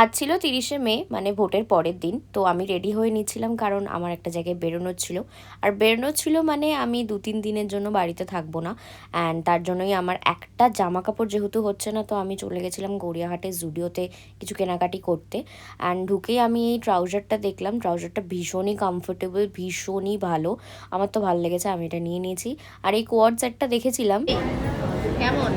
আজ ছিল 30শে মে, মানে ভোটের পরের দিন। তো আমি রেডি হয়ে নিচ্ছিলাম, কারণ আমার একটা জায়গায় বেরোনোর ছিল। আর বেরোনোর ছিল মানে আমি 2-3 দিনের জন্য বাড়িতে থাকবো না। অ্যান্ড তার জন্যই আমার একটা জামা কাপড় যেহেতু হচ্ছে না, তো আমি চলে গেছিলাম গড়িয়াহাটের জুডিওতে কিছু কেনাকাটি করতে। অ্যান্ড ঢুকেই আমি এই ট্রাউজারটা দেখলাম। ট্রাউজারটা ভীষণই কমফোর্টেবল, ভীষণই ভালো। আমার তো ভালো লেগেছে, আমি এটা নিয়ে নিয়েছি। আর এই কোয়াড সেটটা দেখেছিলাম, কেমন?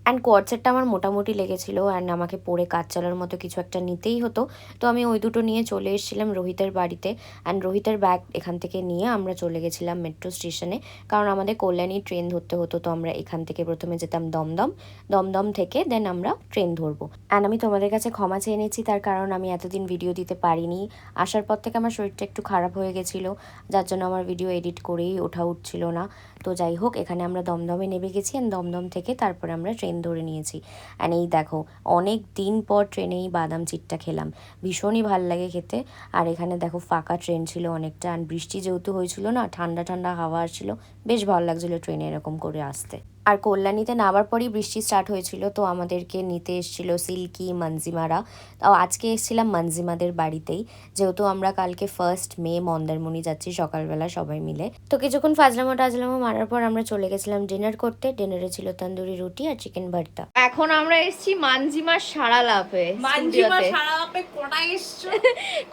অ্যান্ড কোয়াড সেটটা আমার মোটামুটি লেগেছিল। অ্যান্ড আমাকে পরে কাজ চালার মতো কিছু একটা নিতেই হতো। তো আমি ওই দুটো নিয়ে চলে এসেছিলাম রোহিতের বাড়িতে। অ্যান্ড রোহিতের ব্যাগ এখান থেকে নিয়ে আমরা চলে গেছিলাম মেট্রো স্টেশনে, কারণ আমাদের কল্যাণী ট্রেন ধরতে হতো। তো আমরা এখান থেকে প্রথমে যেতাম দমদম, দমদম থেকে দেন আমরা ট্রেন ধরবো। অ্যান্ড আমি তোমাদের কাছে ক্ষমা চেয়ে নিচ্ছি, তার কারণ আমি এতদিন ভিডিও দিতে পারিনি। আসার পর থেকে আমার শরীরটা একটু খারাপ হয়ে গেছিলো, যার জন্য আমার ভিডিও এডিট করেই ওঠা উঠছিল না। তো যাই হোক, এখানে আমরা দমদমে নেমে গেছি। অ্যান্ড দমদম থেকে তারপরে আমরা ট্রেন ধরে নিয়েছি। অ্যান্ড এই দেখো, অনেক দিন পর ট্রেনে এই বাদাম চিটটা খেলাম, ভীষণই ভাল লাগে খেতে। আর এখানে দেখো ফাঁকা ট্রেন ছিল অনেকটা, অ্যান্ড বৃষ্টি যেহেতু হয়েছিল না, ঠান্ডা ঠান্ডা হাওয়া আসছিল, বেশ ভালো লাগছিলো ট্রেনে এরকম করে আসতে। আর কল্যাণীতে নামার পরই বৃষ্টি স্টার্ট হয়েছিল। তো আমাদেরকে নিতে এসেছিল সিল্কি, মঞ্জিমারা। তাও আজকে এসেছিলাম মঞ্জিমাদের বাড়িতেই, যেহেতু আমরা কালকে 1 মে মন্দারমণি যাচ্ছি সকালবেলা সবাই মিলে। তো কিছুক্ষণ ফাজলামো টাজলামো মারার পর আমরা চলে গেছিলাম ডিনার করতে। ডিনারে ছিল তন্দুরি রুটি আর চিকেন ভর্তা। এখন আমরা এসেছি মানজিমার সারালাপে। মানজিমার সারালাপে কটায় এসছো?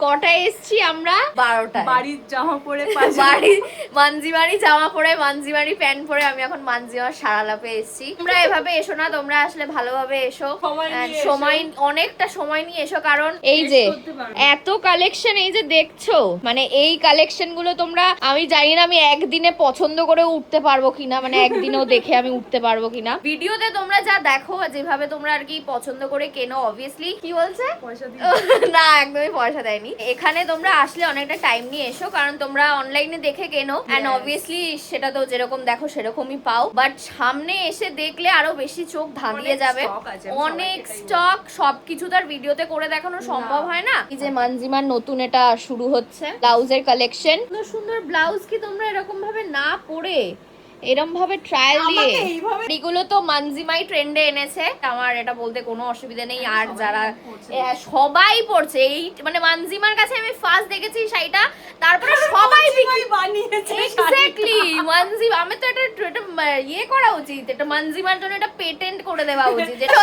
কটায় এসেছি আমরা? 12টায়। বাড়ির জামা পরে মানজিমারি জামা পরে, মানজিমারি প্যান্ট পরে আমি এখন মানজিমার সারালাপে এসেছি। তোমরা এভাবে এসো না, তোমরা আসলে ভালোভাবে এসো, সময় অনেকটা সময় নিয়ে এসো, কারণ এই যে এত কালেকশন, এই যে দেখছো, মানে এই কালেকশন গুলো তোমরা, আমি জানি না আমি একদিনে পছন্দ করে উঠতে পারবো কিনা, মানে একদিনেও দেখে আমি উঠতে পারবো কিনা। ভিডিওতে তোমরা যা দেখো, যেভাবে তোমরা আর কি পছন্দ করে কেনো, অবভিয়াসলি কি বলছে পয়সা দিয়ে না, একদমই পয়সা দেয়নি। এখানে তোমরা আসলে অনেকটা টাইম নিয়ে এসো, কারণ তোমরা অনলাইনে দেখে কেনো, এন্ড অবভিয়াসলি সেটা তো যেরকম দেখো সেরকমই পাও, বাট সামনে এসে দেখলে আরো বেশি চোখ ধাঁধিয়ে যাবে। অনেক স্টক, সবকিছু তার ভিডিওতে করে দেখানো সম্ভব হয় না। এই যে মানজিমার নতুন এটা শুরু হচ্ছে ব্লাউজের কালেকশন, সুন্দর সুন্দর ব্লাউজ কি তোমরা এরকম ভাবে না পরে এরম ভাবে ট্রায়াল দিয়ে, এগুলো তো মানজিমাই ট্রেন্ডে এনেছে, আমার এটা বলতে কোনো অসুবিধা নেই। আর যারা সবাই পড়ছে এই, মানে মানজিমার কাছে আমি ফার্স্ট দেখেছি শাড়িটা, তারপরে সবাই বানিয়েছে এক্স্যাক্টলি মানজিমা। আমি তো এটা ইয়ে করা উচিত, এটা মানজিমার জন্য এটা পেটেন্ট করে দেওয়া উচিত, যেটা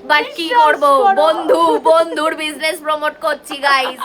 বাট কি করব, বন্ধুর বিজনেস প্রমোট করছি গাইস।